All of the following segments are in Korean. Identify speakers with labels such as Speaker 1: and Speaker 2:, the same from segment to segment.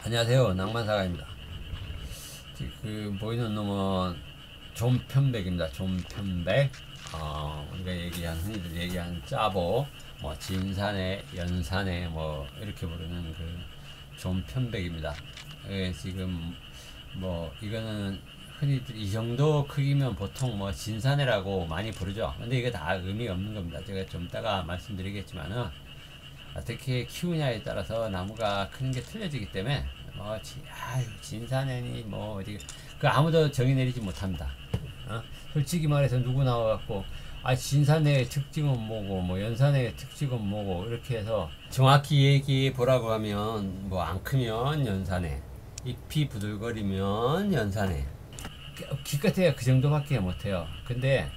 Speaker 1: 안녕하세요. 낭만사가입니다. 보이는 놈은 좀편백입니다. 좀편백. 우리가 흔히들 얘기하는 짜보, 뭐 진산에, 연산에, 뭐 이렇게 부르는 그 좀편백입니다. 지금 뭐 이거는 흔히 이 정도 크기면 보통 뭐 진산해라고 많이 부르죠. 근데 이게 다 의미 없는 겁니다. 제가 좀 이따가 말씀드리겠지만은 어떻게 키우냐에 따라서 나무가 크는 게 틀려지기 때문에 진산에니 뭐 어디 그 아무도 정의 내리지 못합니다. 솔직히 말해서 누구 나와갖고 진산의 특징은 뭐고 뭐 연산의 특징은 뭐고 이렇게 해서 정확히 얘기해 보라고 하면 뭐 안 크면 연산에, 잎이 부들거리면 연산에, 기껏해야 그 정도밖에 못해요. 근데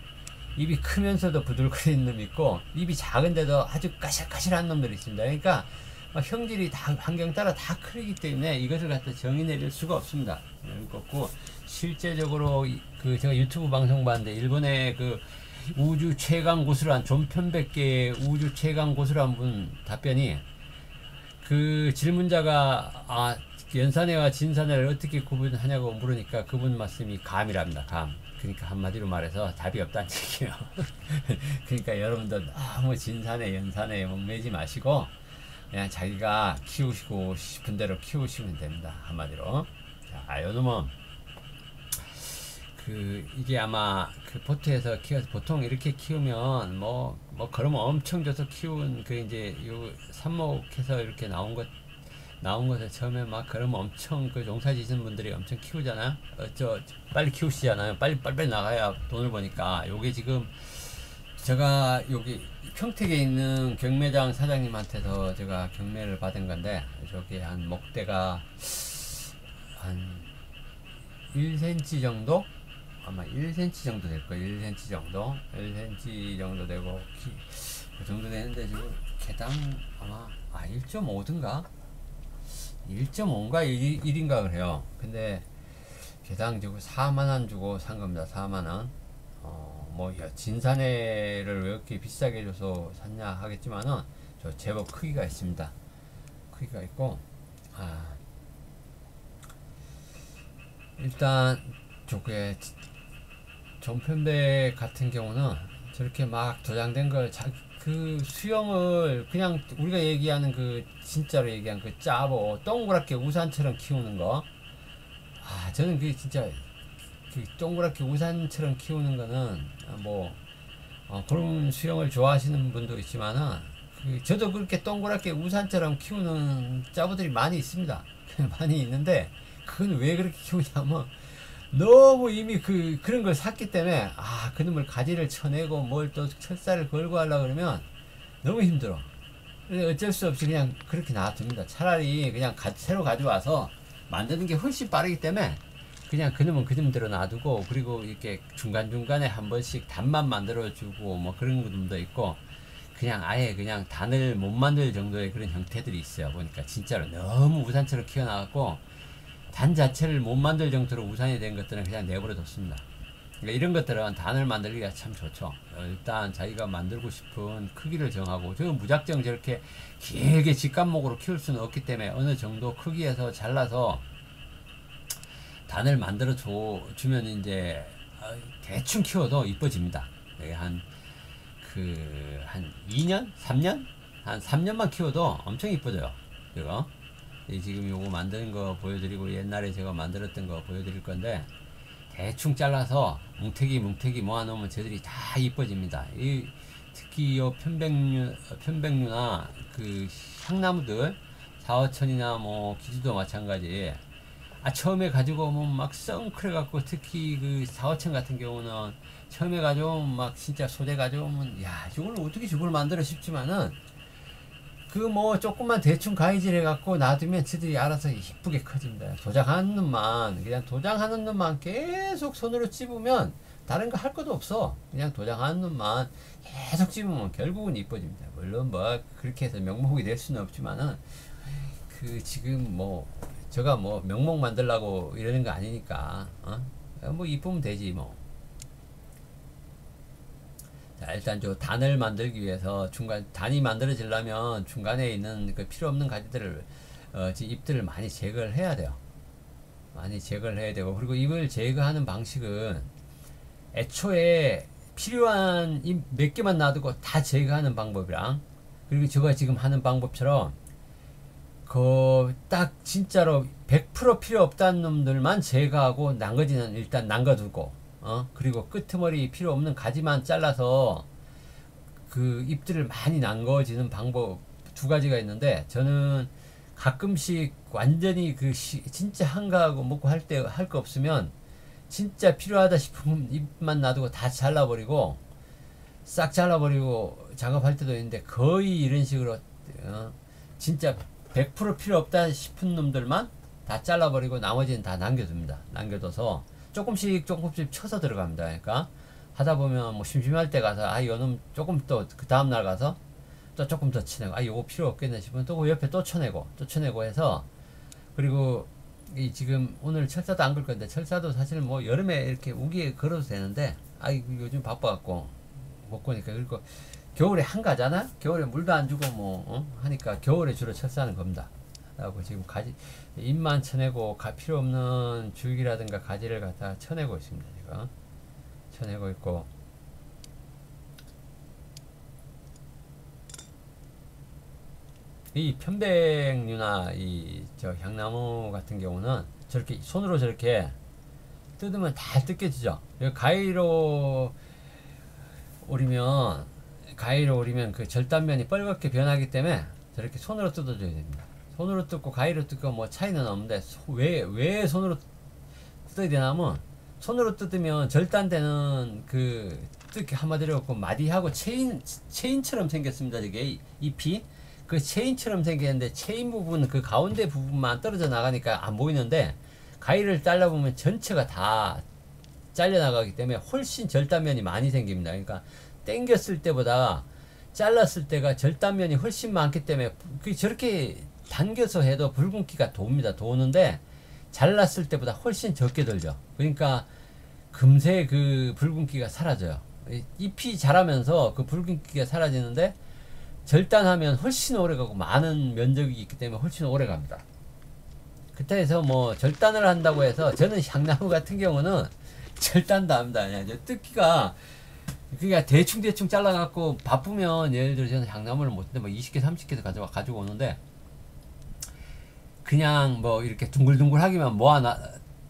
Speaker 1: 입이 크면서도 부들거리는 놈이 있고 입이 작은데도 아주 까실까실한 놈들이 있습니다. 그러니까 형질이 다 환경 따라 다 크기 때문에 이것을 갖다 정의 내릴 수가 없습니다. 그렇고 실제적으로 그 제가 유튜브 방송 봤는데 일본의 그 우주 최강 고수란 좀편백계의 우주 최강 고수란 분 답변이 그 질문자가 연산해와 진산해를 어떻게 구분하냐고 물으니까 그분 말씀이 감이랍니다. 감. 그러니까 한마디로 말해서 답이 없다는 얘기예요. 그러니까 여러분들 너무 진산에 연산에 목매지 마시고 그냥 자기가 키우시고 싶은 대로 키우시면 됩니다. 한마디로. 자, 요놈은 이게 아마 그 포트에서 키워서 보통 이렇게 키우면 그러면 엄청 줘서 키운 이제 요 삽목해서 이렇게 나온 것을 처음에 그러면 엄청 농사 지시는 분들이 엄청 키우잖아요. 빨리 키우시잖아요. 빨리 나가야 돈을 버니까. 요게 지금 제가 여기 평택에 있는 경매장 사장님한테서 제가 경매를 받은 건데, 저기 한 목대가 한 1cm 정도? 아마 1cm 정도 될 거예요. 1cm 정도? 1cm 정도 되고, 그 정도 되는데 지금 개당 아마 1.5든가? 1.5인가 1인가 그래요. 근데 개당 주고 4만원 주고 산 겁니다. 4만원. 진산해를 왜 이렇게 비싸게 줘서 샀냐 하겠지만은 저 제법 크기가 있습니다. 크기가 있고, 일단 저게 종편백 같은 경우는 저렇게 막 도장된 걸 그 수영을 그냥 우리가 얘기하는 진짜로 얘기한 짜보 동그랗게 우산처럼 키우는 거, 저는 그게 진짜 동그랗게 우산처럼 키우는 거는 그런 수영을 좋아하시는 분도 있지만은 저도 그렇게 동그랗게 우산처럼 키우는 짜보들이 많이 있습니다. 많이 있는데 그건 왜 그렇게 키우냐면 너무 이미 그런 걸 샀기 때문에 그놈을 가지를 쳐내고 뭘 또 철사를 걸고 하려고 그러면 너무 힘들어. 그래서 어쩔 수 없이 그냥 그렇게 놔둡니다. 차라리 그냥 새로 가져와서 만드는 게 훨씬 빠르기 때문에 그냥 그놈은 그놈대로 놔두고, 그리고 이렇게 중간중간에 한 번씩 단만 만들어주고 뭐 그런 놈도 있고, 그냥 아예 그냥 단을 못 만들 정도의 그런 형태들이 있어요. 보니까 진짜로 너무 우산처럼 키워나갔고 단 자체를 못 만들 정도로 우산이 된 것들은 그냥 내버려 뒀습니다. 그러니까 이런 것들은 단을 만들기가 참 좋죠. 일단 자기가 만들고 싶은 크기를 정하고, 저 무작정 저렇게 길게 직간목으로 키울 수는 없기 때문에 어느 정도 크기에서 잘라서 단을 만들어 주면 이제 대충 키워도 이뻐집니다. 한 2년? 3년? 한 3년만 키워도 엄청 이뻐져요. 이거 지금 요거 만드는 거 보여드리고, 옛날에 제가 만들었던 거 보여드릴 건데, 대충 잘라서 뭉태기 모아놓으면 쟤들이 다 이뻐집니다. 특히 요 편백류나 향나무들 4, 5천이나 뭐 기주도 마찬가지. 처음에 가지고 오면 막 썽크래갖고, 특히 4, 5천 같은 경우는 처음에 가져오면 막 진짜 소재 가져오면 이걸 어떻게 저걸 만들어 싶지만은 조금만 대충 가위질 해갖고 놔두면 지들이 알아서 이쁘게 커집니다. 그냥 도장하는 놈만 계속 손으로 찝으면 다른 거 할 것도 없어. 그냥 도장하는 놈만 계속 찝으면 결국은 이뻐집니다. 물론 그렇게 해서 명목이 될 수는 없지만은 지금 제가 명목 만들라고 이러는 거 아니니까 이쁘면 되지 뭐. 자, 일단 단을 만들기 위해서 단이 만들어지려면 중간에 있는 필요 없는 가지들을 잎들을 많이 제거를 해야 돼요. 많이 제거를 해야 되고, 그리고 잎을 제거하는 방식은 애초에 필요한 잎 몇 개만 놔두고 다 제거하는 방법이랑, 그리고 제가 지금 하는 방법처럼 그 딱 진짜로 100% 필요 없다는 놈들만 제거하고 나머지는 일단 남겨두고, 그리고 끄트머리 필요 없는 가지만 잘라서 그 잎들을 많이 남겨지는 방법 두 가지가 있는데, 저는 가끔씩 완전히 진짜 한가하고 먹고 할 때 할 거 없으면 진짜 필요하다 싶으면 잎만 놔두고 다 잘라버리고, 싹 잘라버리고 작업할 때도 있는데, 거의 이런 식으로 진짜 100% 필요 없다 싶은 놈들만 다 잘라버리고 나머지는 다 남겨둡니다. 남겨둬서 조금씩 쳐서 들어갑니다. 그러니까 하다 보면 뭐 심심할 때 가서 요놈 조금 또 그 다음날 가서 또 조금 더 쳐내고, 요거 필요 없겠네 싶으면 또 그 옆에 또 쳐내고 해서, 그리고 이 지금 오늘 철사도 안 걸 건데, 철사도 사실 뭐 여름에 이렇게 우기에 걸어도 되는데 요즘 바빠갖고 못 거니까. 그리고 겨울에 한가잖아. 겨울에 물도 안 주고 뭐 하니까 겨울에 주로 철사하는 겁니다. 하고 지금 잎만 쳐내고 필요 없는 줄기라든가 가지를 갖다 쳐내고 있습니다. 제가 쳐내고 있고, 이 편백류나 저 향나무 같은 경우는 저렇게 손으로 저렇게 뜯으면 다 뜯겨지죠. 가위로 오리면 그 절단면이 빨갛게 변하기 때문에 저렇게 손으로 뜯어줘야 됩니다. 손으로 뜯고 가위로 뜯고 뭐 차이는 없는데, 왜 손으로 뜯어야 되냐면, 손으로 뜯으면 절단되는 뜯기 한마디로 마디하고 체인처럼 생겼습니다. 저게 잎이 그 체인처럼 생겼는데, 체인 부분 그 가운데 부분만 떨어져 나가니까 안 보이는데, 가위를 잘라보면 전체가 다 잘려나가기 때문에 훨씬 절단면이 많이 생깁니다. 그러니까 당겼을 때보다 잘랐을 때가 절단면이 훨씬 많기 때문에 저렇게 당겨서 해도 붉은기가 도는데, 잘랐을 때보다 훨씬 적게 들죠. 그러니까 금세 그 붉은기가 사라져요. 잎이 자라면서 그 붉은기가 사라지는데, 절단하면 훨씬 오래 가고 많은 면적이 있기 때문에 훨씬 오래 갑니다. 그때 해서 뭐 절단을 한다고 해서, 저는 향나무 같은 경우는 절단도 합니다. 그냥 뜯기가 그러니까 대충 잘라갖고 바쁘면, 예를 들어 저는 향나무를 못했는데 뭐 20개 30개 가지고 오는데, 그냥 뭐 이렇게 둥글둥글하기만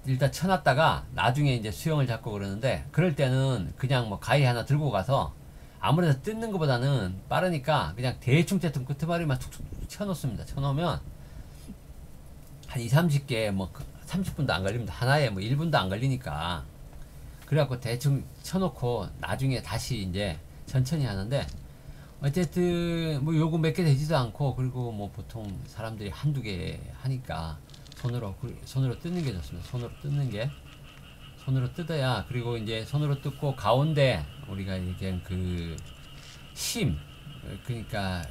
Speaker 1: 일단 쳐놨다가 나중에 이제 수영을 잡고 그러는데, 그럴 때는 그냥 뭐 가위 하나 들고 가서, 아무래도 뜯는 것보다는 빠르니까 그냥 대충 끄트머리만 툭툭 쳐놓습니다. 쳐놓으면 한 20-30개 뭐 30분도 안 걸립니다. 하나에 뭐 1분도 안 걸리니까. 그래갖고 대충 쳐놓고 나중에 다시 이제 천천히 하는데, 어쨌든 뭐 요거 몇 개 되지도 않고, 그리고 뭐 보통 사람들이 한두 개 하니까 손으로 뜯는 게 좋습니다. 손으로 뜯어야, 그리고 이제 손으로 뜯고 가운데 우리가 얘기한 그러니까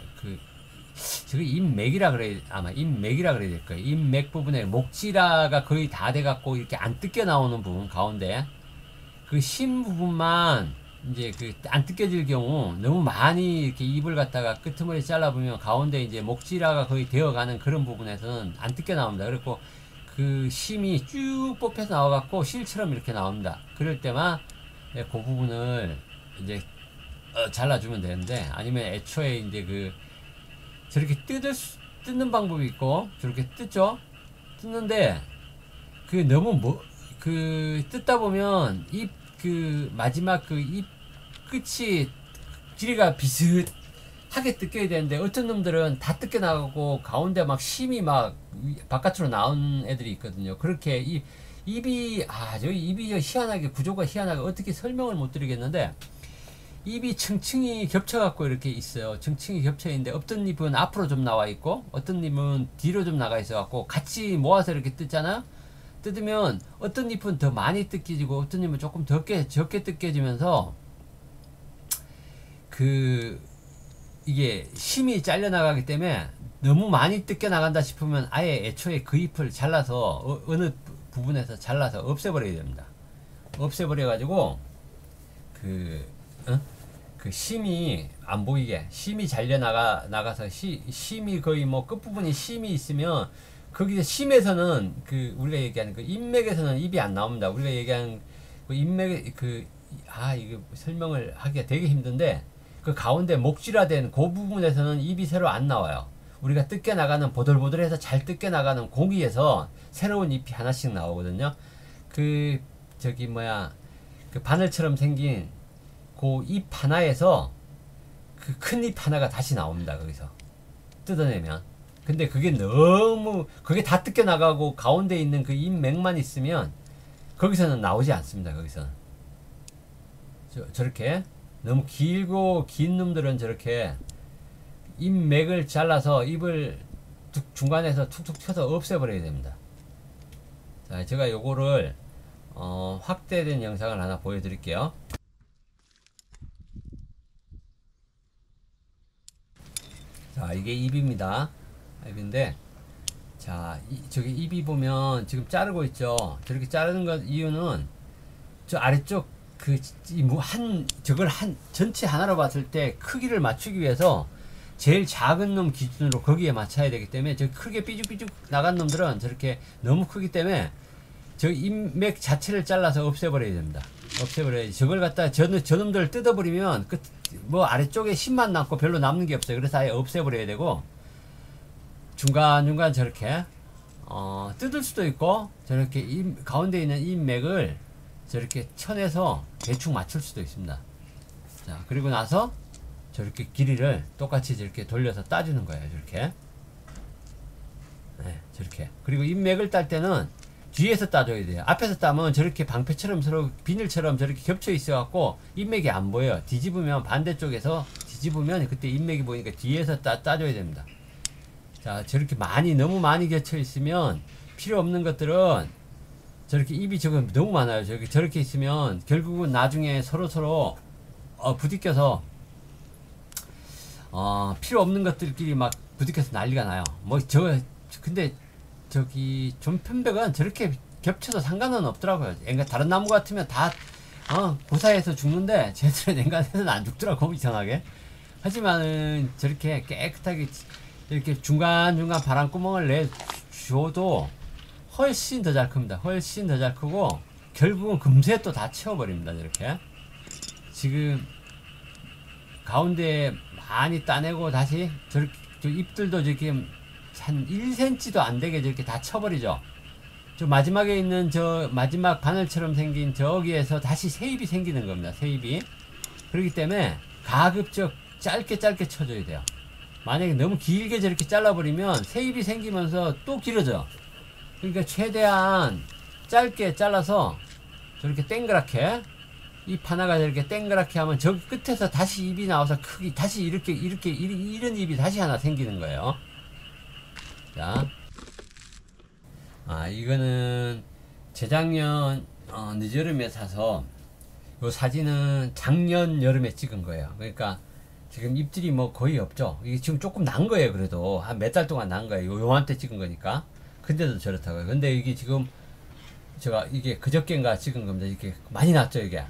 Speaker 1: 저기 잎맥이라 그래야, 아마 잎맥이라 그래야 될 거예요. 잎맥 부분에 목지라가 거의 다 돼갖고 이렇게 안 뜯겨 나오는 부분 가운데, 그 심 부분만 이제 안 뜯겨질 경우, 너무 많이 이렇게 잎을 갖다가 끄트머리 잘라보면 가운데 이제 목지라가 거의 되어가는 그런 부분에서는 안 뜯겨 나옵니다. 그리고 그 심이 쭉 뽑혀서 나와갖고 실처럼 이렇게 나옵니다. 그럴 때만 그 부분을 이제 잘라주면 되는데, 아니면 애초에 이제 저렇게 뜯는 방법이 있고, 저렇게 뜯는데 너무 뜯다 보면 마지막 잎 끝이 길이가 비슷하게 뜯겨야 되는데, 어떤 놈들은 다 뜯겨 나가고 가운데 막 심이 막 바깥으로 나온 애들이 있거든요. 그렇게 잎이 희한하게, 구조가 희한하게, 어떻게 설명을 못 드리겠는데, 잎이 층층이 겹쳐갖고 이렇게 있어요. 층층이 겹쳐 있는데, 어떤 잎은 앞으로 좀 나와 있고, 어떤 잎은 뒤로 좀 나가 있어갖고 같이 모아서 이렇게 뜯잖아요. 뜯으면 어떤 잎은 더 많이 뜯겨지고, 어떤 잎은 조금 적게 뜯겨지면서, 이게 심이 잘려나가기 때문에 너무 많이 뜯겨 나간다 싶으면 아예 애초에 그 잎을 잘라서 어느 부분에서 잘라서 없애버려야 됩니다. 없애버려 가지고 그 심이 안 보이게 심이 잘려 나가서 심이 거의 뭐 끝부분이 심이 있으면 거기서 심에서는 그 우리가 얘기하는 그 인맥에서는 입이 안 나옵니다. 우리가 얘기하는 그 인맥 이거 설명을 하기가 되게 힘든데 그 가운데 목질화된 그 부분에서는 입이 새로 안 나와요. 우리가 뜯겨 나가는 보들보들해서 잘 뜯겨 나가는 고기에서 새로운 잎이 하나씩 나오거든요. 그 바늘처럼 생긴 그 잎 하나에서 그 큰 잎 하나가 다시 나옵니다. 거기서 뜯어내면. 근데 그게 다 뜯겨 나가고 가운데 있는 그 잎맥만 있으면 거기서는 나오지 않습니다. 거기서는 저렇게 너무 길고 긴 놈들은 저렇게 잎맥을 잘라서 잎을 중간에서 툭툭 쳐서 없애버려야 됩니다. 자, 제가 요거를 확대된 영상을 하나 보여드릴게요. 자, 이게 잎입니다. 잎인데, 자, 저기 잎이 보면 지금 자르고 있죠. 저렇게 자르는 것 이유는 저 아래쪽 저걸 전체 하나로 봤을 때 크기를 맞추기 위해서 제일 작은 놈 기준으로 거기에 맞춰야 되기 때문에 저 크게 삐죽삐죽 나간 놈들은 저렇게 너무 크기 때문에 저 잎맥 자체를 잘라서 없애버려야 됩니다. 없애버려야지. 저걸 갖다 저놈들을 뜯어버리면 뭐 아래쪽에 심만 남고 별로 남는 게 없어요. 그래서 아예 없애버려야 되고 중간중간 저렇게 뜯을 수도 있고 저렇게 가운데 있는 잎맥을 저렇게 쳐내서 대충 맞출 수도 있습니다. 자, 그리고 나서 저렇게 길이를 똑같이 저렇게 돌려서 따주는 거예요. 저렇게. 네, 저렇게. 그리고 잎맥을 딸 때는 뒤에서 따줘야 돼요. 앞에서 따면 저렇게 방패처럼 서로 비닐처럼 저렇게 겹쳐 있어 갖고 잎맥이 안 보여요. 뒤집으면 반대쪽에서 뒤집으면 그때 잎맥이 보이니까 뒤에서 따줘야 됩니다. 자, 저렇게 너무 많이 겹쳐 있으면 필요 없는 것들은 저렇게 잎이 너무 많아요. 저렇게 있으면 결국은 나중에 서로 부딪혀서 필요 없는 것들끼리 막 부딪혀서 난리가 나요. 근데 좀 편백은 저렇게 겹쳐도 상관은 없더라고요. 그러니까 다른 나무 같으면 다 고사해서 죽는데 쟤들은 엔간해서는 안 죽더라고, 이상하게. 하지만은 저렇게 깨끗하게 이렇게 중간중간 바람구멍을 내줘도 훨씬 더 잘 큽니다. 훨씬 더 잘 크고 결국은 금세 또 다 채워버립니다. 저렇게 지금 가운데 많이 따내고 다시 저렇게 잎들도 저렇게 한 1cm도 안 되게 저렇게 다 쳐버리죠. 저 마지막에 있는 마지막 바늘처럼 생긴 저기에서 다시 새잎이 생기는 겁니다. 새잎이. 그렇기 때문에 가급적 짧게 쳐줘야 돼요. 만약에 너무 길게 저렇게 잘라버리면 새잎이 생기면서 또 길어져. 그러니까 최대한 짧게 잘라서 저렇게 땡그랗게 잎 하나가 저렇게 땡그랗게 하면 저기 끝에서 다시 잎이 나와서 크기 다시 이런 잎이 다시 하나 생기는 거예요. 자, 이거는 재작년 늦여름에 사서 요 사진은 작년 여름에 찍은 거예요. 그러니까 지금 잎들이 뭐 거의 없죠. 이게 지금 조금 난 거예요. 그래도 한 몇 달 동안 난 거예요. 요한때 찍은 거니까. 근데도 저렇다고요. 근데 이게 지금 제가 이게 그저께인가 찍은 겁니다. 이게 많이 났죠. 이게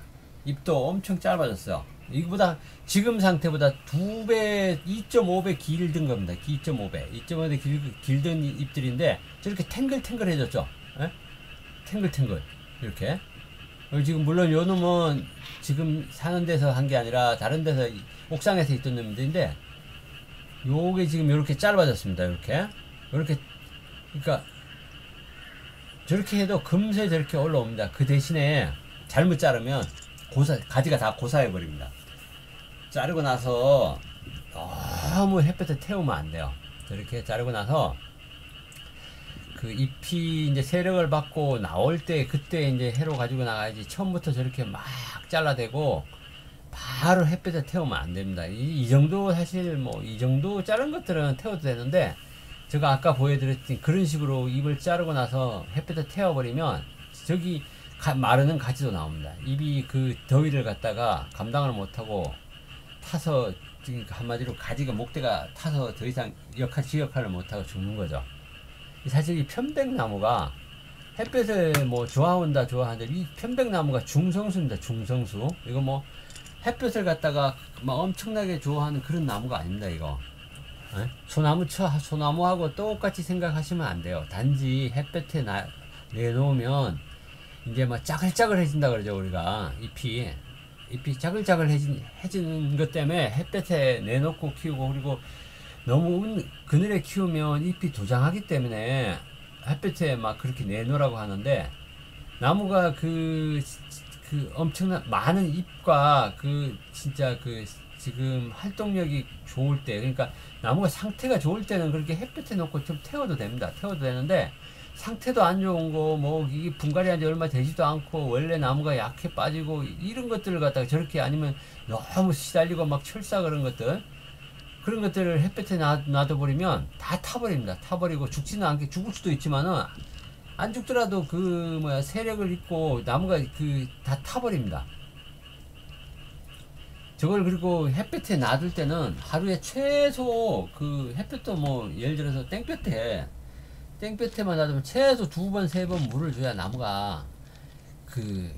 Speaker 1: 잎도 엄청 짧아졌어요. 이거보다 지금 상태보다 2배 2.5배 길든 겁니다. 2.5배 길든 잎들인데 저렇게 탱글탱글해졌죠. 에? 탱글탱글 이렇게. 지금 물론 요 놈은 지금 사는 데서 한 게 아니라 다른 데서 옥상에서 있던 놈들인데 요게 지금 이렇게 짧아졌습니다. 이렇게 그러니까 저렇게 해도 금세 저렇게 올라옵니다. 그 대신에 잘못 자르면 가지가 다 고사해 버립니다. 자르고 나서 너무 햇볕에 태우면 안 돼요. 저렇게 자르고 나서 그 잎이 이제 세력을 받고 나올 때 그때 이제 해로 가지고 나가야지. 처음부터 저렇게 막 잘라대고 바로 햇볕에 태우면 안 됩니다. 이 정도 사실 뭐 이 정도 자른 것들은 태워도 되는데 제가 아까 보여드렸던 그런 식으로 잎을 자르고 나서 햇볕에 태워버리면 저기 마르는 가지도 나옵니다. 잎이 그 더위를 갖다가 감당을 못하고 타서 지금 한마디로 가지가 목대가 타서 더 이상 지 역할을 못하고 죽는 거죠. 사실 이 편백나무가 햇볕을 뭐 좋아한다 좋아하는데 이 편백나무가 중성수입니다. 중성수. 이거 뭐 햇볕을 갖다가 막 엄청나게 좋아하는 그런 나무가 아닙니다, 이거. 에? 소나무하고 똑같이 생각하시면 안 돼요. 단지 햇볕에 내놓으면 이제 막 짜글짜글해진다 그러죠, 우리가. 잎이 짜글짜글해지는 것 때문에 햇볕에 내놓고 키우고, 그리고 너무 그늘에 키우면 잎이 도장하기 때문에 햇볕에 막 그렇게 내놓으라고 하는데, 나무가 그 엄청난 많은 잎과 진짜 지금 활동력이 좋을 때, 그러니까 나무가 상태가 좋을 때는 그렇게 햇볕에 놓고 좀 태워도 됩니다. 태워도 되는데, 상태도 안 좋은 거, 뭐, 이게 분갈이 한 지 얼마 되지도 않고, 원래 나무가 약해 빠지고, 이런 것들을 갖다가 저렇게 아니면 너무 시달리고 막 철사 그런 것들을 햇볕에 놔둬버리면 다 타버립니다. 타버리고 죽지는 않게 죽을 수도 있지만은, 안 죽더라도 세력을 입고 나무가 다 타버립니다. 저걸 그리고 햇볕에 놔둘 때는 하루에 최소 햇볕도 뭐 예를 들어서 땡볕에만 놔두면 최소 2번, 3번 물을 줘야 나무가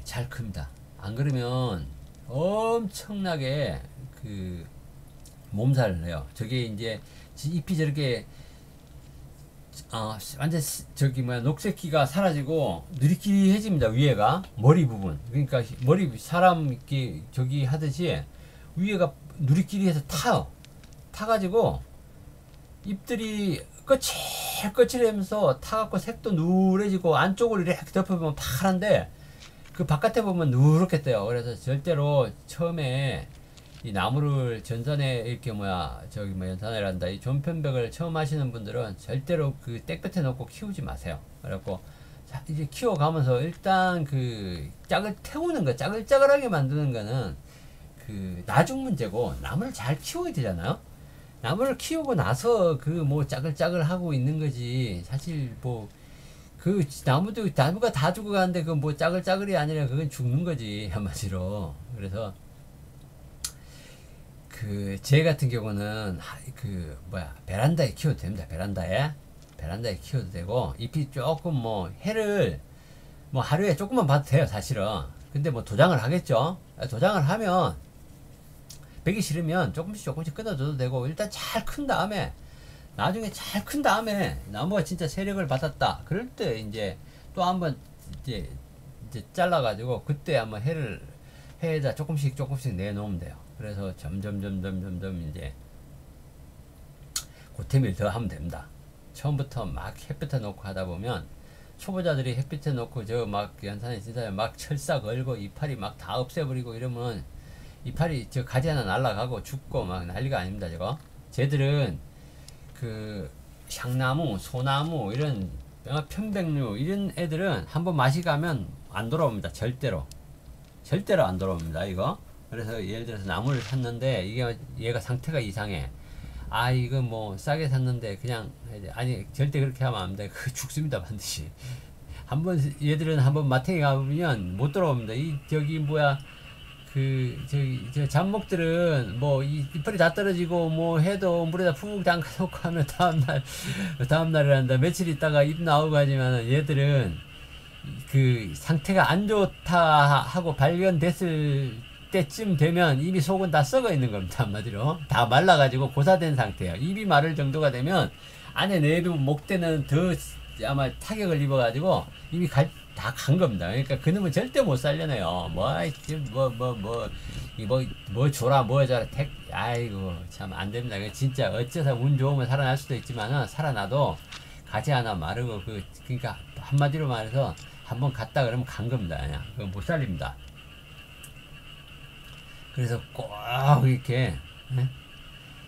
Speaker 1: 잘 큽니다. 안 그러면 엄청나게 몸살을 해요. 저게 이제 잎이 저렇게 완전 녹색기가 사라지고 누리끼리해집니다. 위에가 머리 부분, 그러니까 사람 이렇게 저기 하듯이 위에가 누리끼리해서 타가지고 잎들이 거칠거칠하면서 타갖고 색도 누래지고, 안쪽을 이렇게 덮어보면 파란데 그 바깥에 보면 누렇게 떠요. 그래서 절대로 처음에 이 나무를 전산에 이렇게 연산이란다, 이 존편백을 처음 하시는 분들은 절대로 땡볕에 놓고 키우지 마세요. 그래갖고 이제 키워가면서 일단 태우는 거, 짜글짜글하게 만드는 거는 나중 문제고, 나무를 잘 키워야 되잖아요. 나무를 키우고 나서 짜글짜글 하고 있는 거지. 사실 나무가 다 죽어가는데 짜글짜글이 아니라 그건 죽는 거지, 한마디로. 그래서 제 같은 경우는 베란다에 키워도 됩니다. 베란다에 키워도 되고, 잎이 조금 해를 하루에 조금만 봐도 돼요, 사실은. 근데 도장을 하겠죠. 도장을 하면 베기 싫으면 조금씩 끊어줘도 되고, 일단 나중에 잘 큰 다음에 나무가 진짜 세력을 받았다 그럴 때 이제 또 한번 이제 잘라가지고 그때 한번 해에다 조금씩 내놓으면 돼요. 그래서 점점 이제 고템을 더 하면 됩니다. 처음부터 막 햇볕에 놓고 하다 보면, 초보자들이 햇빛에 놓고 연산에 진짜 막 철사 걸고 이파리 막 다 없애버리고 이러면 이파리 가지 하나 날아가고 죽고 막 난리가 아닙니다. 쟤들은 향나무, 소나무, 이런 편백류 이런 애들은 한번 맛이 가면 안 돌아옵니다. 절대로 안 돌아옵니다, 이거. 그래서 예를 들어서 나무를 샀는데 얘가 상태가 이상해. 이거 싸게 샀는데 아니, 절대 그렇게 하면 안 돼. 죽습니다, 반드시. 얘들은 한번 마탱이 가보면 못 돌아옵니다. 저 잡목들은 이빨이 다 떨어지고 해도 물에다 푹 담가놓고 하면 다음날이란다. 며칠 있다가 잎 나오고 하지만, 얘들은 상태가 안 좋다 하고 발견됐을 때쯤 되면 이미 속은 다 썩어 있는 겁니다. 한마디로 다 말라가지고 고사된 상태예요. 입이 마를 정도가 되면 안에 내부 목대는 더 아마 타격을 입어가지고 이미 다 간 겁니다. 그러니까 그놈은 절대 못 살려내요. 줘라 아이고 참 안 됩니다. 진짜 어째서 운 좋으면 살아날 수도 있지만은, 살아나도 가지 하나 마르고 그러니까 한마디로 말해서 한번 갔다 그러면 간 겁니다. 그냥 그건 못 살립니다. 그래서 꼭 이렇게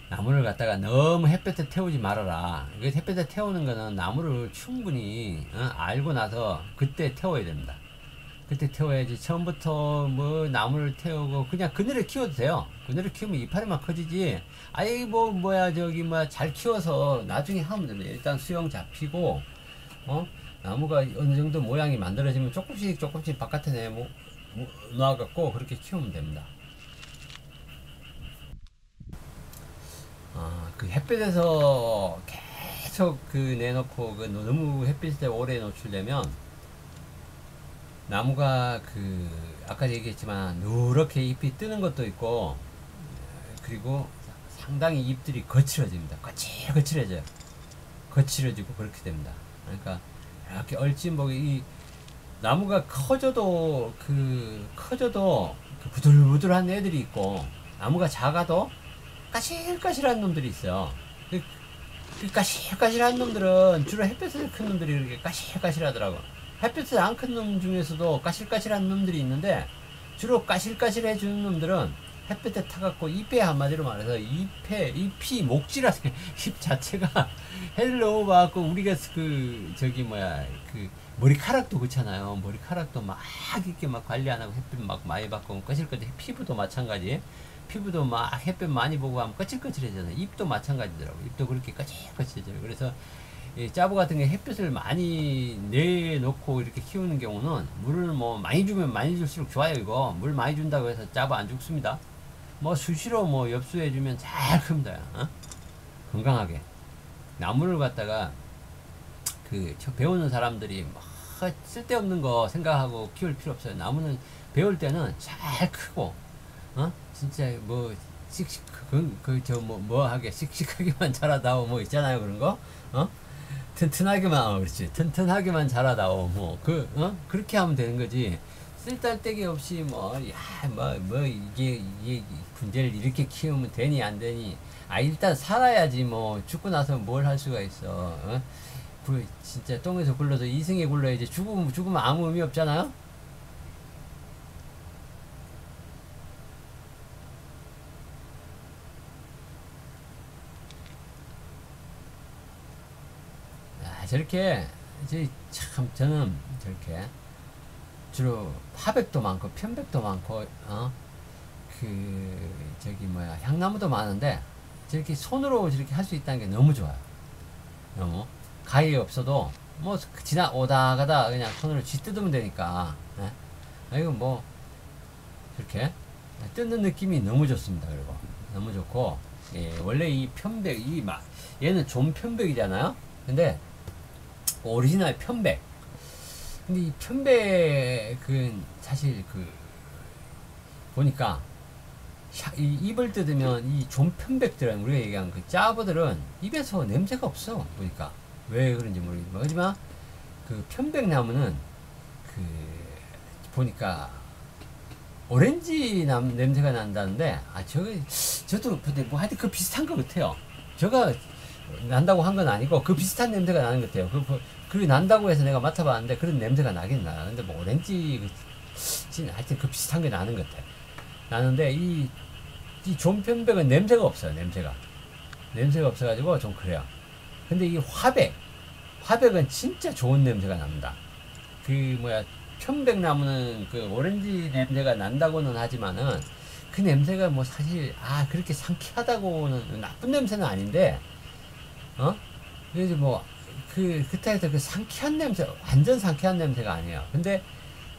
Speaker 1: 나무를 갖다가 너무 햇볕에 태우지 말아라. 햇볕에 태우는 거는 나무를 충분히 알고 나서 그때 태워야 됩니다. 그때 태워야지. 처음부터 나무를 태우고 그냥 그늘에 키워도 돼요. 그늘에 키우면 이파리만 커지지. 잘 키워서 나중에 하면 됩니다. 일단 수영 잡히고 나무가 어느 정도 모양이 만들어지면 조금씩 바깥에 놔갖고 그렇게 키우면 됩니다. 햇빛에서 계속 내놓고 너무 햇빛에 오래 노출되면 나무가 그 아까 얘기했지만 누렇게 잎이 뜨는 것도 있고, 그리고 상당히 잎들이 거칠어집니다. 거칠어져요. 거칠어지고 그렇게 됩니다. 그러니까 이렇게 얼찐보기 이 나무가 커져도 그 부들부들한 애들이 있고, 나무가 작아도 까실까실한 놈들이 있어요. 그 까실까실한 놈들은 주로 햇볕에 큰 놈들이 이렇게 까실까실하더라고. 햇볕에 안 큰 놈 중에서도 까실까실한 놈들이 있는데, 주로 까실까실해 주는 놈들은 햇볕에 타갖고 잎에, 한마디로 말해서 잎이 목질하는 잎 자체가 해를 너무 봐갖고, 우리가 그 머리카락도 그렇잖아요. 머리카락도 막 이렇게 막 관리 안 하고 햇빛 막 많이 받고 거칠거칠. 피부도 마찬가지. 피부도 막 햇빛 많이 보고 하면 거칠거칠해져요. 잎도 마찬가지더라고. 잎도 그렇게 거칠거칠해져요. 그래서 이 짜부 같은 게 햇빛을 많이 내놓고 이렇게 키우는 경우는, 물을 뭐 많이 주면 많이 줄수록 좋아요. 이거 물 많이 준다고 해서 짜부 안 죽습니다. 뭐 수시로 뭐 엽수해 주면 잘 큽니다. 어? 건강하게. 나무를 갖다가 배우는 사람들이 막 쓸데없는 거 생각하고 키울 필요 없어요. 나무는 배울 때는 잘 크고, 진짜 뭐 씩씩 하게 씩씩하게만 자라다오 뭐 있잖아요. 그런 거. 튼튼하게만, 그렇지. 튼튼하게만 자라다오 그렇게 하면 되는 거지. 쓸데기 없이 이게 분재를 이렇게 키우면 되니 안 되니. 일단 살아야지. 뭐 죽고 나서 뭘 할 수가 있어. 진짜 똥에서 굴러서 이승에 굴러야지. 죽으면 아무 의미 없잖아요. 저렇게 저는 저렇게 주로 화백도 많고 편백도 많고 향나무도 많은데, 저렇게 손으로 저렇게 할 수 있다는 게 너무 좋아요. 너무 가위 없어도 뭐 오다가다 그냥 손으로 쥐뜯으면 되니까. 이거 뭐 이렇게 뜯는 느낌이 너무 좋습니다. 그리고 너무 좋고, 원래 이 편백, 얘는 좀 편백이잖아요. 근데 오리지널 편백. 근데 이 편백은 사실 보니까 이 입을 뜯으면 이 좀 편백들은, 우리가 얘기한 그 짜부들은 입에서 냄새가 없어. 보니까 왜 그런지 모르겠지만, 하지만 그 편백나무는 보니까 오렌지 냄새가 난다는데, 저도 근데 뭐 하여튼 그 비슷한 것 같아요. 제가 난다고 한 건 아니고 그 비슷한 냄새가 나는 것 같아요. 그게 난다고 해서 내가 맡아봤는데 그런 냄새가 나긴 나. 근데 뭐 오렌지 하여튼 그 비슷한 게 나는 것 같아요. 나는데 이 존편백은 냄새가 없어요. 냄새가 없어가지고 좀 그래요. 근데 이 화백은 진짜 좋은 냄새가 납니다. 편백나무는 그 오렌지 냄새가 난다고는 하지만은, 그 냄새가 뭐 사실 그렇게 상쾌하다고는, 나쁜 냄새는 아닌데, 그래서 뭐 그때부터 그 상쾌한 냄새, 완전 상쾌한 냄새가 아니에요. 근데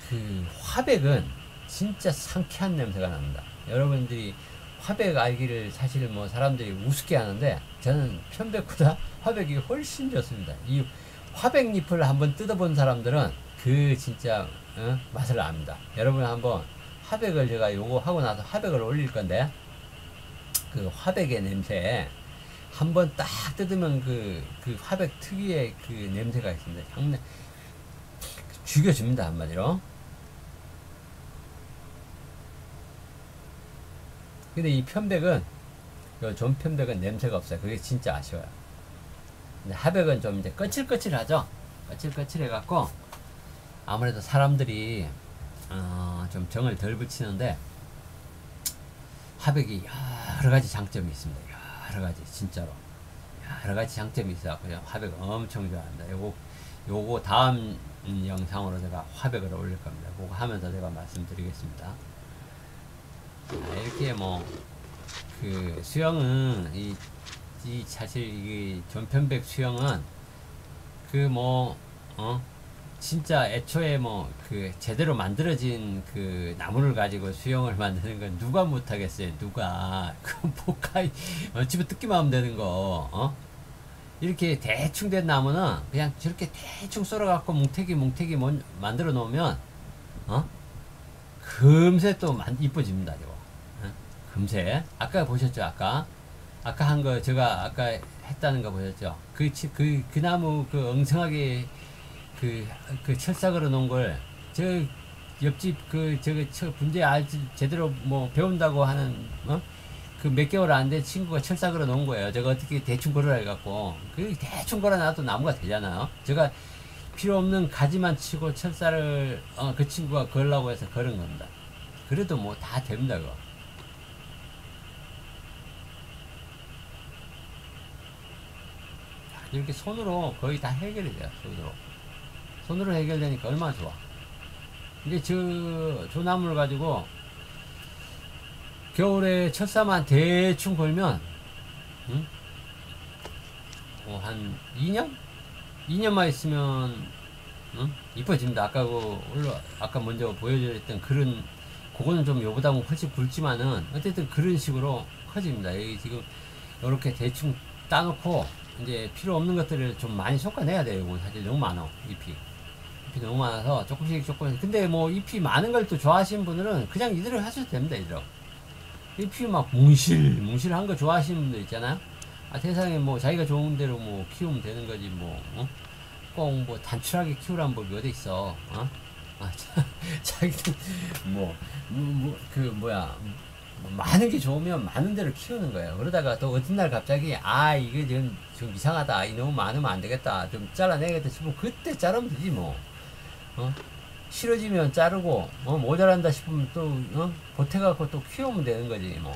Speaker 1: 그 화백은 진짜 상쾌한 냄새가 납니다. 여러분들이 화백 알기를 사실 뭐 사람들이 우습게 하는데, 저는 편백보다 화백이 훨씬 좋습니다. 이 화백잎을 한번 뜯어본 사람들은 진짜 맛을 압니다. 여러분 한번 화백을, 제가 요거 하고 나서 화백을 올릴 건데, 그 화백의 냄새 한번 딱 뜯으면 그 화백 특유의 그 냄새가 있습니다. 죽여줍니다, 한마디로. 근데 이 편백은, 좀 편백은 냄새가 없어요. 그게 진짜 아쉬워요. 근데 화백은 좀 이제 거칠거칠하죠. 거칠거칠해갖고 아무래도 사람들이 좀 정을 덜 붙이는데, 화백이 여러 가지 장점이 있습니다. 여러 가지, 진짜로 여러 가지 장점이 있어. 그냥 화백을 엄청 좋아합니다. 요거 다음 영상으로 제가 화백을 올릴 겁니다. 그거 하면서 제가 말씀드리겠습니다. 이렇게 그 수영은 사실 이 존편백 수영은 진짜 애초에 제대로 만들어진 그 나무를 가지고 수영을 만드는 건 누가 못하겠어요. 누가. 집에 뜯기만 하면 되는 거. 이렇게 대충 된 나무는 그냥 저렇게 대충 썰어갖고 뭉태기 만들어 놓으면 어? 금세 또 이뻐집니다. 저거. 어? 금세. 아까 보셨죠? 아까 한 거 제가 아까 했다는 거 보셨죠? 그 나무 그 엉성하게 그 철사그려 놓은 걸 저 옆집 저거 분재 알지 제대로 뭐 배운다고 하는 그 몇 개월 안 된 친구가 철사그려 놓은 거예요. 제가 어떻게 대충 걸으라 해갖고 그 대충 걸어놔도 나무가 되잖아요. 제가 필요 없는 가지만 치고 철사를 그 친구가 걸라고 해서 걸은 겁니다. 그래도 뭐 다 됩니다 그거. 이렇게 손으로 거의 다 해결이 돼요. 손으로 해결되니까 얼마나 좋아. 이제 저 나무를 가지고 겨울에 철사만 대충 걸면 응? 한 2년? 2년만 있으면 응? 이뻐집니다. 아까 먼저 보여드렸던 그거는 좀 요보다는 훨씬 굵지만은 어쨌든 그런 식으로 커집니다. 여기 지금 이렇게 대충 따놓고 이제 필요 없는 것들을 좀 많이 솎아내야 돼요. 이거 사실 너무 많아. 잎이 너무 많아서 조금씩 근데 뭐 잎이 많은 걸 또 좋아하시는 분들은 그냥 이대로 하셔도 됩니다. 이대로 잎이 막 뭉실한 거 좋아하시는 분들 있잖아요. 세상에 뭐 자기가 좋은 대로 뭐 키우면 되는 거지 뭐 꼭 뭐 단출하게 키우라는 법이 어디 있어. 자기는 많은 게 좋으면 많은 대로 키우는 거예요. 그러다가 또 어떤 날 갑자기 이게 좀 이상하다, 너무 많으면 안 되겠다, 좀 잘라내겠다 싶으면 그때 자르면 되지 뭐. 싫어지면 자르고 모자란다 싶으면 또 보태갖고 또 키우면 되는 거지 뭐.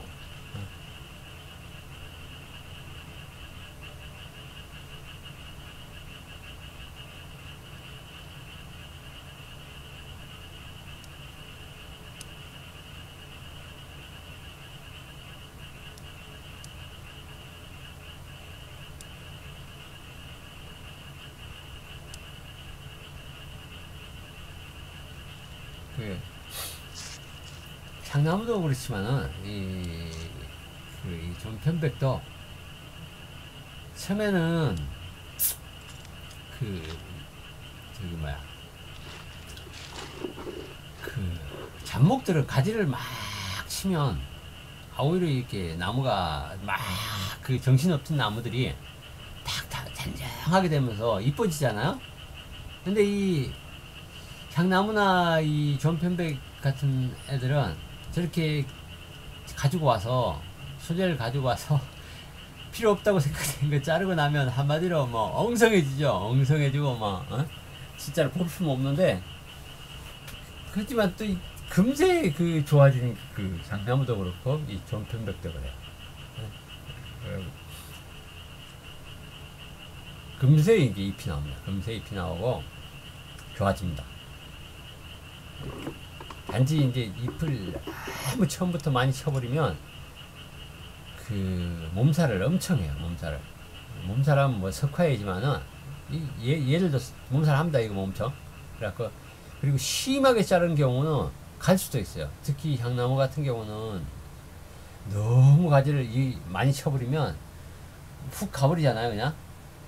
Speaker 1: 향나무도 그렇지만은 이 전편백도 처음에는 잡목들을 가지를 막 치면 오히려 이렇게 나무가 막 정신없던 나무들이 탁탁 잔잔하게 되면서 이뻐지잖아요. 근데 이 향나무나 이 전편백 같은 애들은 저렇게 소재를 가지고 와서 필요 없다고 생각된 거 자르고 나면 한마디로 뭐 엉성해지고 진짜로 볼품 없는데, 그렇지만 또 금세 좋아지는 향나무도 그렇고 이 전편백도 그래요. 금세 이게 잎이 나옵니다. 금세 잎이 나오고 좋아집니다. 단지 이제 잎을 너무 처음부터 많이 쳐버리면 몸살을 엄청 해요. 몸살하면 뭐 석화이지만은 얘들도 몸살 합니다. 이거 엄청. 그래갖고 그리고 심하게 자른 경우는 갈 수도 있어요. 특히 향나무 같은 경우는 너무 가지를 많이 쳐버리면 훅 가버리잖아요, 그냥.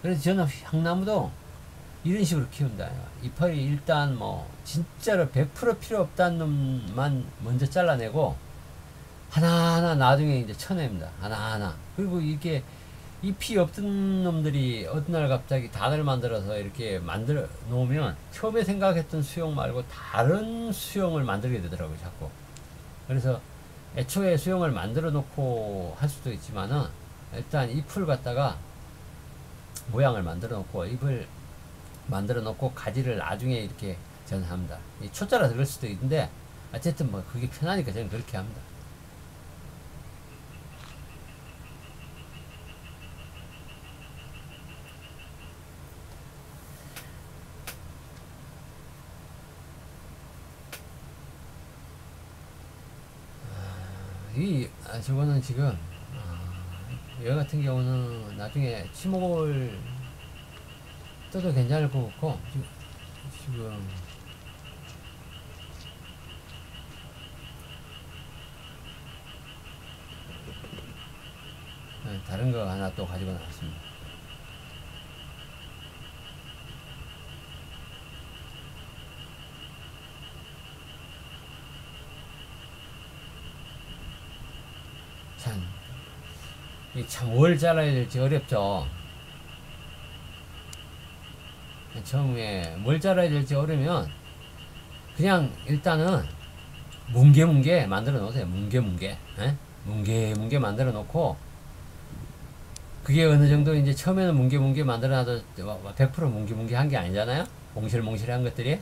Speaker 1: 그래서 저는 향나무도 이런 식으로 키운다. 이파리 일단 진짜로 100% 필요 없다는 놈만 먼저 잘라내고 하나하나 나중에 이제 쳐냅니다. 하나하나. 그리고 이게 잎이 없던 놈들이 어느 날 갑자기 단을 만들어서 이렇게 만들어 놓으면 처음에 생각했던 수영 말고 다른 수영을 만들게 되더라고요, 자꾸. 그래서 애초에 수영을 만들어 놓고 할 수도 있지만은 일단 잎을 갖다가 모양을 만들어 놓고 잎을 만들어 놓고 가지를 나중에 이렇게 전합니다. 초짜라 그럴 수도 있는데 어쨌든 그게 편하니까 저는 그렇게 합니다. 저거는 지금 얘 같은 경우는 나중에 치목을 떠도 괜찮을 것 같고 지금 다른 거 하나 또 가지고 나왔습니다. 참 뭘 잘라야 될지 어렵죠. 처음에 뭘 잘라야 될지 어려면 그냥 일단은 뭉게뭉게 만들어 놓으세요. 뭉게뭉게. 뭉게뭉게 만들어 놓고, 그게 어느 정도 이제 처음에는 뭉게뭉게 만들어 놔도 100% 뭉게뭉게 한 게 아니잖아요. 몽실몽실한 것들이.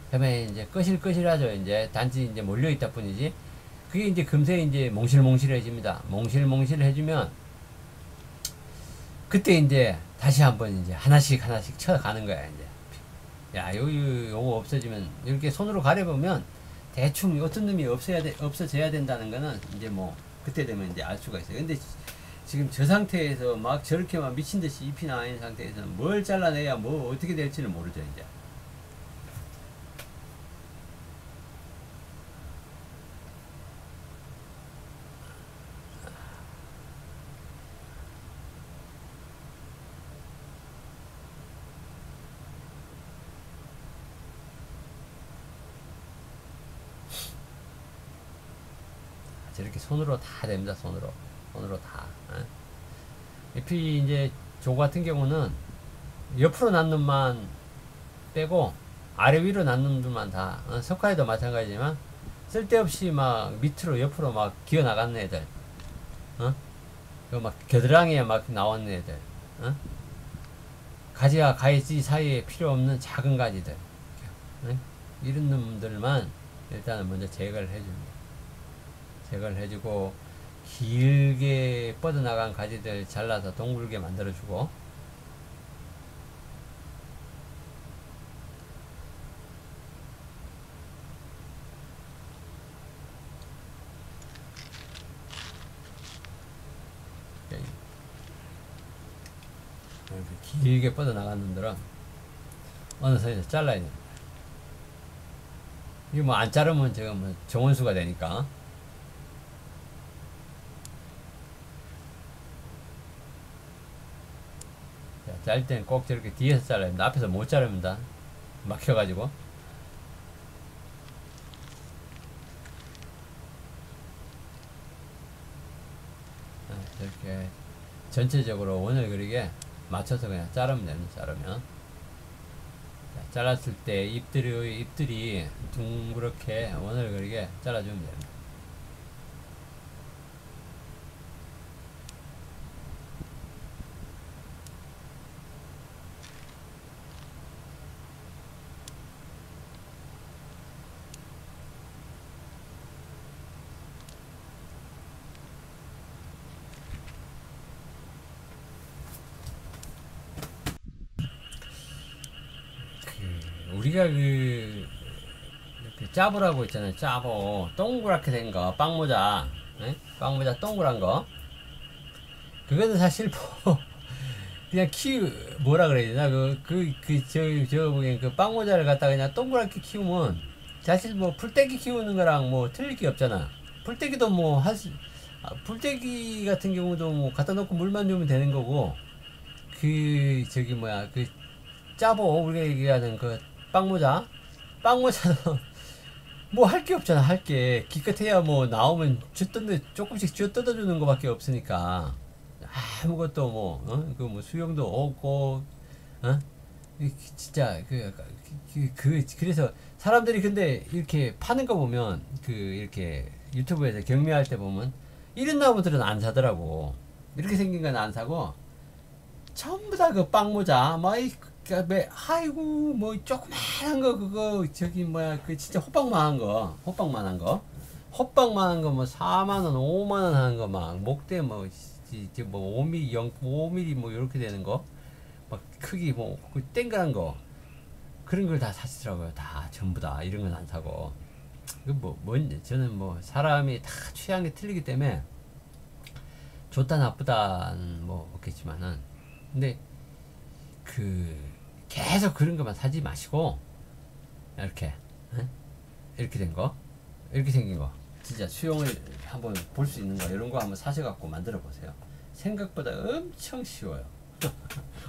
Speaker 1: 그다음에 이제 꺼실꺼실하죠. 이제 단지 이제 몰려 있다 뿐이지. 그게 이제 금세 이제 몽실몽실해집니다. 몽실몽실해지면 그때 이제 다시 한번 이제 하나씩 쳐가는 거야. 이제 야, 요거 없어지면 이렇게 손으로 가려보면 대충 어떤 놈이 없어져야 된다는 거는 이제 뭐 그때 되면 이제 알 수가 있어요. 근데 지금 저 상태에서 막 저렇게 막 미친 듯이 잎이 나와 있는 상태에서는 뭘 잘라내야 뭐 어떻게 될지는 모르죠. 이제 저렇게 손으로 다 됩니다. 손으로 다. 잎이 이제 조 같은 경우는 옆으로 난 놈만 빼고 아래 위로 난 놈들만 다. 석화에도 마찬가지지만 쓸데없이 막 밑으로 옆으로 막 기어 나가는 애들, 그 막 겨드랑이에 막 나오는 애들, 가지와 가지 사이에 필요 없는 작은 가지들, 이런 놈들만 일단은 먼저 제거를 해줍니다. 제거를 해주고, 길게 뻗어나간 가지들 잘라서 동글게 만들어주고, 길게 뻗어나간 놈들은 어느 선에서 잘라야 됩니다. 이거 뭐 안 자르면 제가 뭐 정원수가 되니까. 자를 때는 꼭 저렇게 뒤에서 잘라야 됩니다. 앞에서 못 자릅니다. 막혀가지고. 이렇게 전체적으로 원을 그리게 맞춰서 그냥 자르면 됩니다. 자르면. 자, 잘랐을 때 잎들이 둥그렇게 원을 그리게 잘라주면 됩니다. 우리가 짜보라고 있잖아요. 짜보 동그랗게 된 거, 빵모자, 빵모자 동그란 거. 그거는 사실 뭐 그냥 뭐라 그래야 되나, 저 보기엔 그 빵모자를 갖다가 그냥 동그랗게 키우면 사실 뭐 풀떼기 키우는 거랑 뭐 틀릴 게 없잖아. 풀떼기도 뭐 풀떼기 같은 경우도 뭐 갖다 놓고 물만 주면 되는 거고, 짜보 우리가 얘기하는 그 빵모자도 뭐 할 게 없잖아. 할 게 기껏해야 뭐 나오면 조금씩 쥐어 뜯어주는 거밖에 없으니까 아무것도 뭐 수용도 없고, 진짜 그래서 사람들이 근데 이렇게 파는 거 보면 이렇게 유튜브에서 경매할 때 보면 이런 나무들은 안 사더라고. 이렇게 생긴 건 안 사고 전부 다 그 빵모자 아이고 뭐 조그만한 거 그거 진짜 호빵만한 거 뭐 4만원 5만원 하는 거 막 목대 뭐 5mm 5mm 뭐 이렇게 되는 거 막 크기 땡그란 거 그런 걸 다 사시더라고요. 다 전부 다 이런 건 안 사고. 저는 뭐 사람이 다 취향이 틀리기 때문에 좋다 나쁘다는 뭐 없겠지만은, 근데 계속 그런 것만 사지 마시고 이렇게 된 거, 이렇게 생긴 거, 진짜 수용을 한번 볼 수 있는 거, 이런 거 한번 사셔갖고 만들어 보세요. 생각보다 엄청 쉬워요.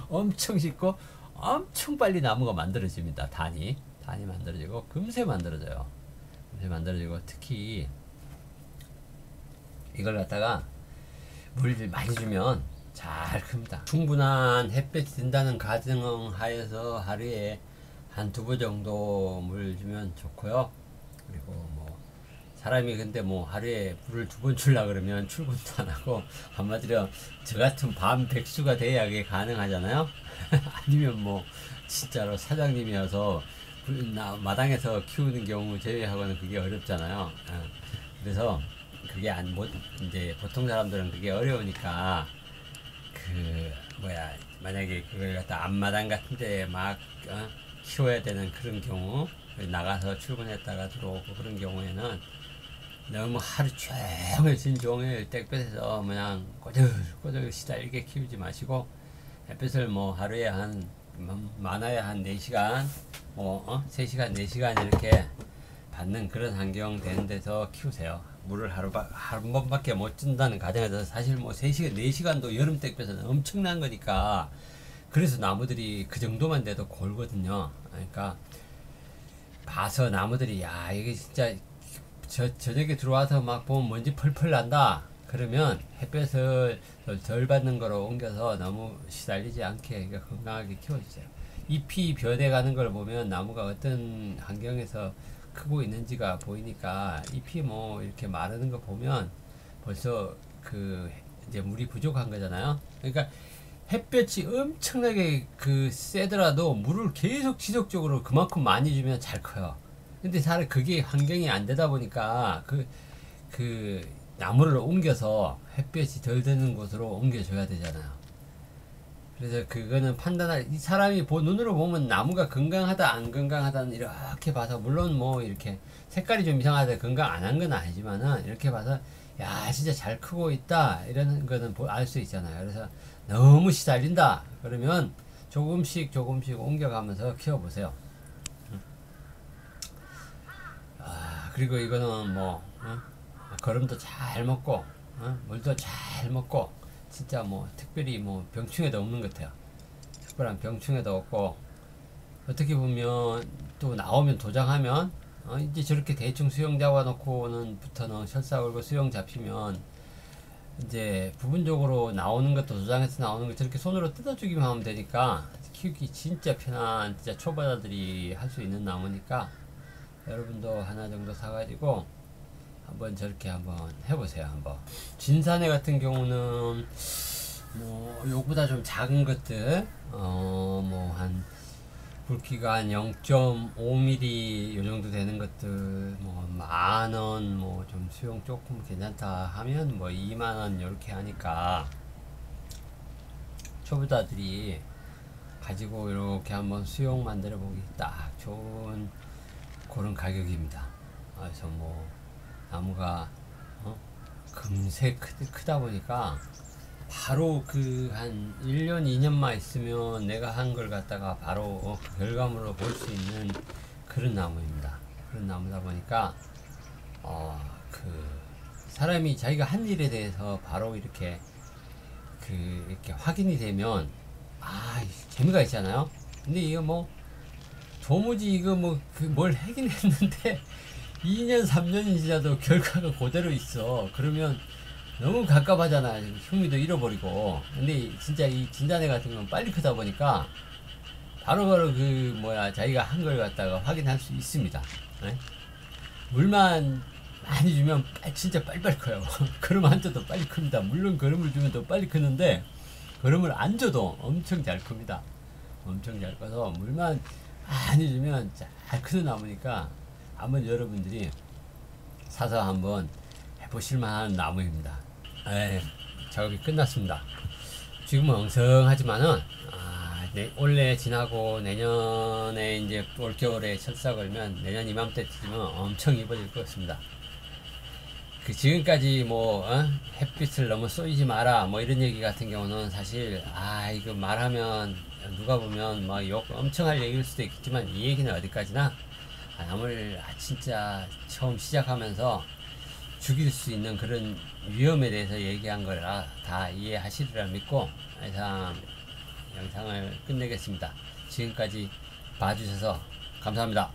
Speaker 1: 엄청 쉽고 엄청 빨리 나무가 만들어집니다. 단이 만들어지고 금세 만들어져요. 특히 이걸 갖다가 물 많이 주면 잘 큽니다. 충분한 햇볕이 든다는 가정하에서 하루에 한 2번 정도 물 주면 좋고요. 그리고 뭐 사람이 근데 뭐 하루에 물을 2번 주려 그러면 출근도 안 하고, 한마디로 저 같은 밤 백수가 돼야 그게 가능하잖아요. 아니면 뭐 진짜로 사장님이어서 마당에서 키우는 경우 제외하고는 그게 어렵잖아요. 그래서 그게 이제 보통 사람들은 그게 어려우니까 만약에 그걸 갖다 앞마당 같은데 막 키워야 되는 그런 경우, 나가서 출근했다가 들어오고 그런 경우에는 너무 하루 종일 진종일 땡볕에서 그냥 꼬들꼬들 시달게 키우지 마시고, 햇빛을 뭐 하루에 많아야 한 4시간 3시간 4시간 이렇게 받는 그런 환경 되는 데서 키우세요. 물을 한 번밖에 못 준다는 가정에서 사실 뭐 3시간 4시간도 여름 땡볕에는 엄청난 거니까, 그래서 나무들이 그 정도만 돼도 골거든요. 그러니까 봐서 나무들이 야 이게 진짜 저녁에 들어와서 막 보면 먼지 펄펄 난다 그러면 햇볕을 덜 받는 거로 옮겨서 너무 시달리지 않게 건강하게 키워주세요. 잎이 변해가는 걸 보면 나무가 어떤 환경에서 크고 있는지가 보이니까, 잎이 뭐 이렇게 마르는 거 보면 벌써 이제 물이 부족한 거잖아요. 그러니까 햇볕이 엄청나게 세더라도 물을 계속 지속적으로 그만큼 많이 주면 잘 커요. 근데 사실 그게 환경이 안 되다 보니까 나무를 옮겨서 햇볕이 덜 드는 곳으로 옮겨줘야 되잖아요. 그래서 그거는 이 사람이 눈으로 보면 나무가 건강하다 안 건강하다는 이렇게 봐서, 물론 뭐 이렇게 색깔이 좀 이상하다 건강 안 한 건 아니지만은 이렇게 봐서 야 진짜 잘 크고 있다 이런 거는 알 수 있잖아요. 그래서 너무 시달린다 그러면 조금씩 옮겨가면서 키워보세요. 그리고 이거는 뭐 거름도 잘 먹고 물도 잘 먹고, 진짜 뭐 특별히 뭐 병충해도 없는 것 같아요. 특별한 병충해도 없고, 어떻게 보면 또 나오면 도장하면 이제 저렇게 대충 수영 잡아놓고는 설사 걸고 수영 잡히면 이제 부분적으로 나오는 것도 도장해서 나오는 거 저렇게 손으로 뜯어주기만 하면 되니까 키우기 진짜 편한, 진짜 초보자들이 할 수 있는 나무니까 여러분도 하나 정도 사가지고 한번 저렇게 한번 해보세요. 한번 진사내 같은 경우는 뭐 요보다 좀 작은 것들 뭐 한 굵기가 한 0.5mm 요 정도 되는 것들 뭐 10,000원, 뭐 좀 수용 조금 괜찮다 하면 뭐 20,000원 이렇게 하니까 초보자들이 가지고 이렇게 한번 수용 만들어 보기 딱 좋은 그런 가격입니다. 그래서 뭐 나무가 금세 크다 보니까 바로 한 1년 2년만 있으면 내가 한 걸 갖다가 바로 그 결과물로 볼 수 있는 그런 나무입니다. 그런 나무다 보니까 사람이 자기가 한 일에 대해서 바로 이렇게 확인이 되면 재미가 있잖아요. 근데 이거 뭐 도무지 이거 뭘 하긴 했는데 2년 3년이 지나도 결과가 그대로 있어. 그러면 너무 갑갑하잖아. 흥미도 잃어버리고. 근데 진짜 이 진자내 같은 건 빨리 크다 보니까 바로바로 자기가 한 걸 갖다가 확인할 수 있습니다. 네? 물만 많이 주면 진짜 빨리빨리 커요. 그럼 안 줘도 빨리 큽니다. 물론 거름을 주면 더 빨리 크는데 거름을 안 줘도 엄청 잘 큽니다. 엄청 잘 커서 물만 많이 주면 잘 크는 나무니까 한번 여러분들이 사서 한번 해보실 만한 나무입니다. 작업이 끝났습니다. 지금은 엉성하지만은 올해 지나고 내년에 이제 올겨울에 철사 걸면 내년 이맘때쯤은 엄청 이뻐질 것 같습니다. 지금까지 햇빛을 너무 쏘이지 마라 이런 얘기 같은 경우는 사실 이거 말하면 누가 보면 욕 엄청 할 얘기일 수도 있겠지만, 이 얘기는 어디까지나 나무를 진짜 처음 시작하면서 죽일 수 있는 그런 위험에 대해서 얘기한 거라 다 이해하시리라 믿고 이상 영상을 끝내겠습니다. 지금까지 봐주셔서 감사합니다.